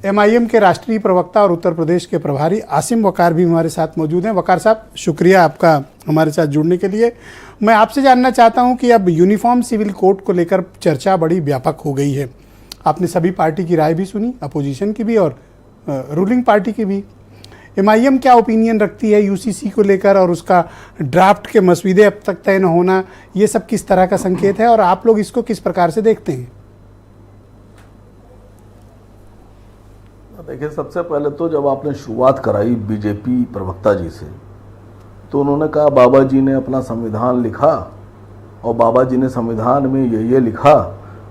MIM के राष्ट्रीय प्रवक्ता और उत्तर प्रदेश के प्रभारी आसिम वकार भी हमारे साथ मौजूद हैं। वकार साहब, शुक्रिया आपका हमारे साथ जुड़ने के लिए। मैं आपसे जानना चाहता हूं कि अब यूनिफॉर्म सिविल कोड को लेकर चर्चा बड़ी व्यापक हो गई है। आपने सभी पार्टी की राय भी सुनी, अपोजिशन की भी और रूलिंग पार्टी की भी। एमआईएम क्या ओपिनियन रखती है यूसीसी को लेकर, और उसका ड्राफ्ट के मसवीदे अब तक तय न होना, ये सब किस तरह का संकेत है और आप लोग इसको किस प्रकार से देखते हैं? देखिए, सबसे पहले तो जब आपने शुरुआत कराई बीजेपी प्रवक्ता जी से, तो उन्होंने कहा बाबा जी ने अपना संविधान लिखा और बाबा जी ने संविधान में ये लिखा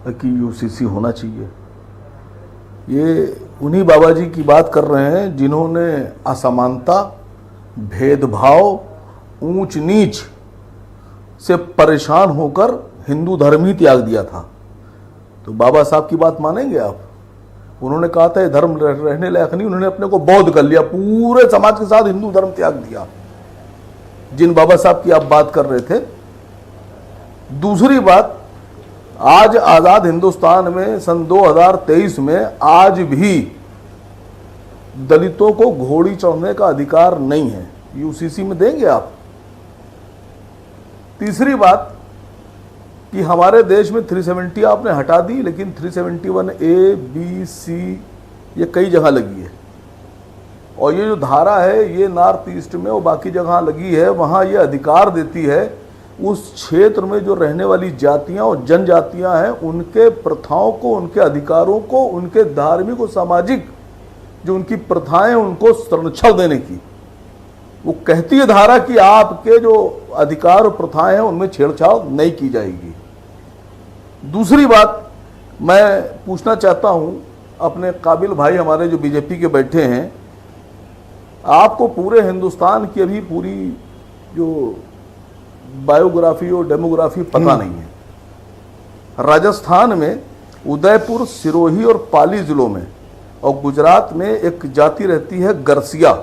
कि यूसीसी होना चाहिए। ये उन्हीं बाबा जी की बात कर रहे हैं जिन्होंने असमानता, भेदभाव, ऊंच नीच से परेशान होकर हिंदू धर्म ही त्याग दिया था। तो बाबा साहब की बात मानेंगे आप? उन्होंने कहा था ये धर्म रहने लायक नहीं, उन्होंने अपने को बौद्ध कर लिया, पूरे समाज के साथ हिंदू धर्म त्याग दिया, जिन बाबा साहब की आप बात कर रहे थे। दूसरी बात, आज आजाद हिंदुस्तान में सन 2023 में आज भी दलितों को घोड़ी चढ़ने का अधिकार नहीं है। यूसीसी में देंगे आप? तीसरी बात कि हमारे देश में 370 आपने हटा दी, लेकिन 371A, B, C ये कई जगह लगी है, और ये जो धारा है ये नॉर्थ ईस्ट में और बाकी जगह लगी है। वहाँ ये अधिकार देती है उस क्षेत्र में जो रहने वाली जातियाँ और जनजातियाँ हैं उनके प्रथाओं को, उनके अधिकारों को, उनके धार्मिक और सामाजिक जो उनकी प्रथाएं उनको संरक्षण देने की। वो कहती है धारा कि आपके जो अधिकार और प्रथाएं हैं उनमें छेड़छाड़ नहीं की जाएगी। दूसरी बात मैं पूछना चाहता हूं अपने काबिल भाई हमारे जो बीजेपी के बैठे हैं, आपको पूरे हिंदुस्तान की अभी पूरी जो बायोग्राफी और डेमोग्राफी पता नहीं है। राजस्थान में उदयपुर, सिरोही और पाली जिलों में और गुजरात में एक जाति रहती है गरसिया।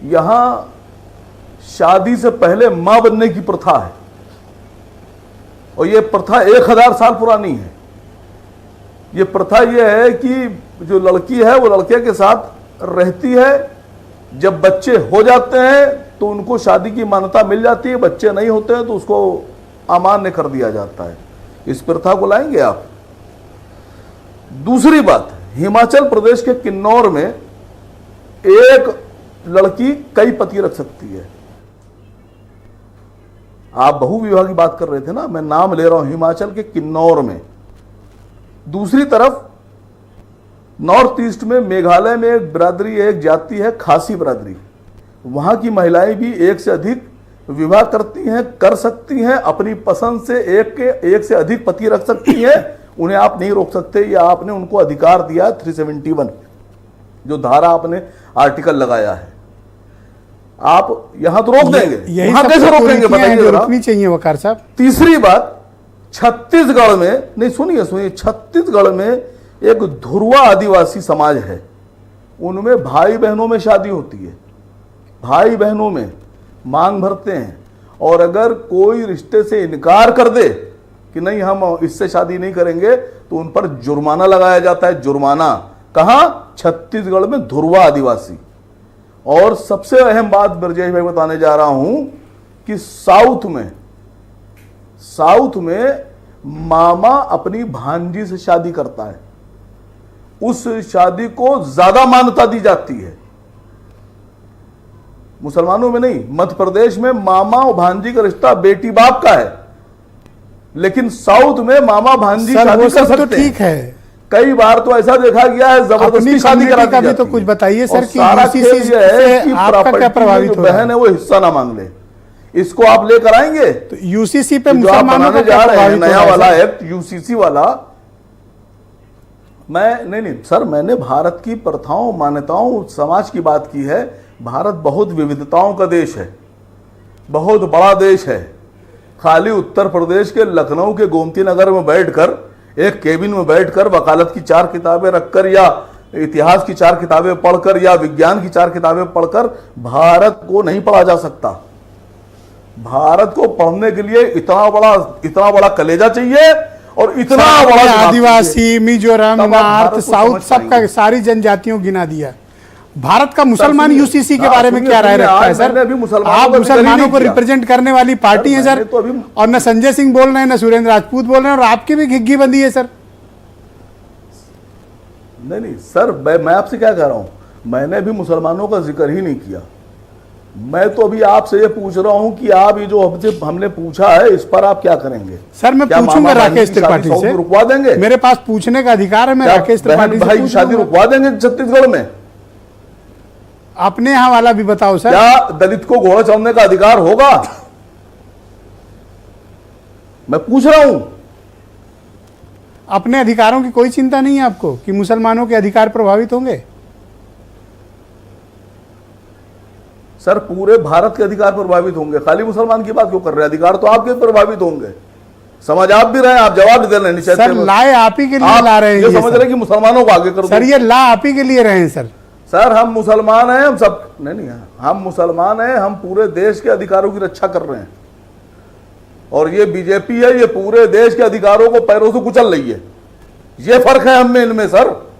यहां शादी से पहले मां बनने की प्रथा है, और ये प्रथा 1000 साल पुरानी है। ये प्रथा ये है कि जो लड़की है वो लड़के के साथ रहती है, जब बच्चे हो जाते हैं तो उनको शादी की मान्यता मिल जाती है, बच्चे नहीं होते हैं तो उसको अमान्य कर दिया जाता है। इस प्रथा को लाएंगे आप? दूसरी बात, हिमाचल प्रदेश के किन्नौर में एक लड़की कई पति रख सकती है। आप बहुविवाह की बात कर रहे थे ना, मैं नाम ले रहा हूं हिमाचल के किन्नौर में। दूसरी तरफ नॉर्थ ईस्ट में मेघालय में एक बिरादरी है, एक जाति है खासी बिरादरी। वहां की महिलाएं भी एक से अधिक विवाह करती हैं, कर सकती हैं, अपनी पसंद से एक से अधिक पति रख सकती हैं। उन्हें आप नहीं रोक सकते, या आपने उनको अधिकार दिया 371 जो धारा आपने आर्टिकल लगाया है। आप यहां तो रोक देंगे, यहां कैसे रोकेंगे बताइए जरा? रोकनी चाहिए वकार साहब। तीसरी बात, छत्तीसगढ़ में, नहीं सुनिए, छत्तीसगढ़ में एक धुरवा आदिवासी समाज है, उनमें भाई बहनों में शादी होती है, भाई बहनों में मांग भरते हैं, और अगर कोई रिश्ते से इनकार कर दे कि नहीं हम इससे शादी नहीं करेंगे तो उन पर जुर्माना लगाया जाता है। जुर्माना कहां? छत्तीसगढ़ में धुरवा आदिवासी। और सबसे अहम बात ब्रजेश भाई बताने जा रहा हूं कि साउथ में मामा अपनी भांजी से शादी करता है, उस शादी को ज्यादा मान्यता दी जाती है। मुसलमानों में नहीं, मध्य प्रदेश में मामा और भांजी का रिश्ता बेटी बाप का है, लेकिन साउथ में मामा भांजी शादी कर सकते तो ठीक है। कई बार तो ऐसा देखा गया है जबरदस्ती शादी करा दी जाती है। तो कुछ बताइए सर कि सारा खेल ये है कि आपका क्या प्रभावित हो रहा है? बहन है वो हिस्सा ना मांग ले, इसको आप लेकर आएंगे तो यूसीसी पे मुसलमानों का जा रहे हैं नया वाला एक्ट यूसीसी वाला। मैं नहीं सर, मैंने भारत की प्रथाओं, मान्यताओं, समाज की बात की है। भारत बहुत विविधताओं का देश है, बहुत बड़ा देश है। खाली उत्तर प्रदेश के लखनऊ के गोमती नगर में बैठकर, एक केबिन में बैठकर वकालत की 4 किताबें रखकर, या इतिहास की 4 किताबें पढ़कर, या विज्ञान की 4 किताबें पढ़कर भारत को नहीं पढ़ा जा सकता। भारत को पढ़ने के लिए इतना बड़ा कलेजा चाहिए और इतना बड़ा दिमाग आदिवासी, मिजोरम, तब आप नॉर्थ, भारत को साउथ समझ सबका पाएंगे। सारी जनजातियों गिना दिया। भारत का मुसलमान सुनिए, यूसीसी के हाँ, बारे में सुनिए, क्या राय सुनिए, रखता है आज सर? मैंने अभी मुसलमानों आप का जिक्र ही मुसलमानों नहीं को किया। रिप्रेजेंट करने वाली पार्टी है सर, मैंने तो अभी- और न संजय सिंह बोल रहे हैं, न सुरेंद्र राजपूत बोल रहे हैं, और आपकी भी घिग्गी बंदी है सर। नहीं सर, मैं आपसे क्या कह रहा हूं, मैंने भी मुसलमानों का जिक्र ही नहीं किया। मैं तो अभी आपसे ये पूछ रहा हूं कि आप ये जो हमने पूछा है इस पर आप क्या करेंगे? सर मैं क्या पूछूंगा मामा बहन राकेश की शादी त्रिपाठी सऊदी से, रुकवा देंगे? मेरे पास पूछने का अधिकार है, मैं क्या राकेश बहन त्रिपाठी से भाई की पूछ शादी लूंगा। रुकवा देंगे छत्तीसगढ़ में? अपने यहाँ वाला भी बताओ सर। क्या दलित को घोड़ा चढ़ने का अधिकार होगा? मैं पूछ रहा हूं। अपने अधिकारों की कोई चिंता नहीं है आपको कि मुसलमानों के अधिकार प्रभावित होंगे? सर पूरे भारत के अधिकार प्रभावित होंगे, खाली मुसलमान की बात क्यों कर रहे हैं? अधिकार तो आपके प्रभावित होंगे। समझ आप भी रहे हैं, आप जवाब दे रहे हैं। सर लाए आप ही के लिए आप ला रहे हैं ये ये समझ सर। रहे हैं कि मुसलमानों को आगे कर दो। सर ये ला आप ही के लिए रहे हैं सर। सर हम मुसलमान हैं, हम सब नहीं हम मुसलमान हैं, हम पूरे देश के अधिकारों की रक्षा कर रहे हैं। और ये बीजेपी है, ये पूरे देश के अधिकारों को पैरों से कुचल रही है। ये फर्क है हम में इनमें सर।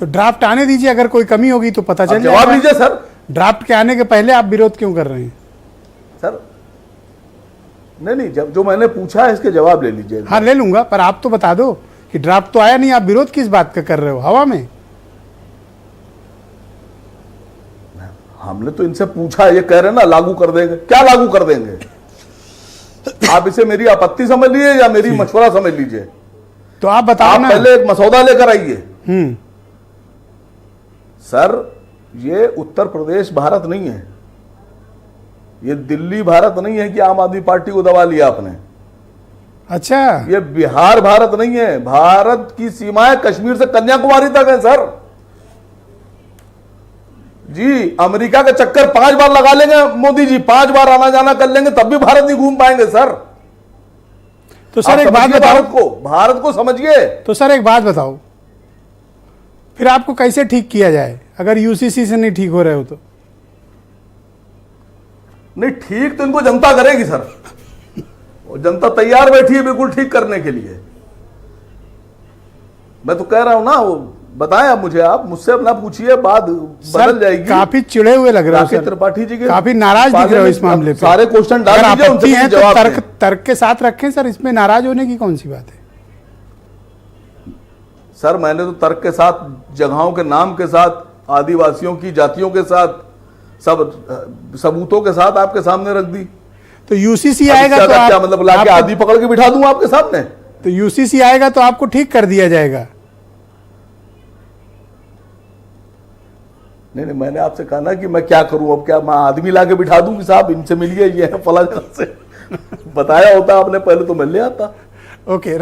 तो ड्राफ्ट आने दीजिए, अगर कोई कमी होगी तो पता आप चल जवाब जाएगा। दीजिए सर। ड्राफ्ट के आने के पहले आप विरोध क्यों कर रहे हैं? सर नहीं जब जो मैंने पूछा है इसके जवाब ले लीजिए। हाँ ले लूंगा, पर आप तो बता दो कि ड्राफ्ट तो आया नहीं, आप विरोध किस बात का कर रहे हो हवा में? हमने तो इनसे पूछा, ये कह रहे हैं ना लागू कर देंगे। क्या लागू कर देंगे? आप इसे मेरी आपत्ति समझ लीजिए या मेरी मशवरा समझ लीजिए। तो आप बताओ आप ना। पहले एक मसौदा लेकर आइए। हम्म। सर ये उत्तर प्रदेश भारत नहीं है, ये दिल्ली भारत नहीं है कि आम आदमी पार्टी को दबा लिया आपने। अच्छा, ये बिहार भारत नहीं है, भारत की सीमाएं कश्मीर से कन्याकुमारी तक है सर। जी अमेरिका का चक्कर 5 बार लगा लेंगे मोदी जी, 5 बार आना जाना कर लेंगे, तब भी भारत नहीं घूम पाएंगे सर। तो सर आप एक बात समझिए बताओ। भारत को समझिए। तो सर एक बात बताओ, फिर आपको कैसे ठीक किया जाए अगर यूसीसी से नहीं ठीक हो रहे हो तो? नहीं ठीक तो इनको जनता करेगी सर, और जनता तैयार बैठी है बिल्कुल ठीक करने के लिए। मैं तो कह रहा हूं ना, वो बताएं आप मुझे, आप मुझसे अपना पूछिए, बात बदल जाएगी। काफी चिड़े हुए लग रहे हो राकेश सर, त्रिपाठी जी के काफी नाराज दिख रहे हो इस मामले पे। सारे क्वेश्चन डाल अगर दीजिए, आपत्ति उनसे है तो जवाब तर्क दें। तर्क के साथ रखें सर, इसमें नाराज होने की कौन सी बात है? सर मैंने तो तर्क के साथ, जगहों के नाम के साथ, आदिवासियों की जातियों के साथ, सब सबूतों के साथ आपके सामने रख दी। तो यूसीसी अब आएगा इससे तो क्या आप, मतलब लाके आपको- आदि पकड़ के बिठा दूंगा आपके सामने? तो यूसीसी आएगा तो आपको ठीक कर दिया जाएगा। नहीं मैंने आपसे कहा ना कि मैं क्या करूं, अब क्या मैं आदमी लाके बिठा दूं कि साहब इनसे मिलिए, ये है फला जगह से बताया होता आपने पहले तो मैं ले आता। ओके।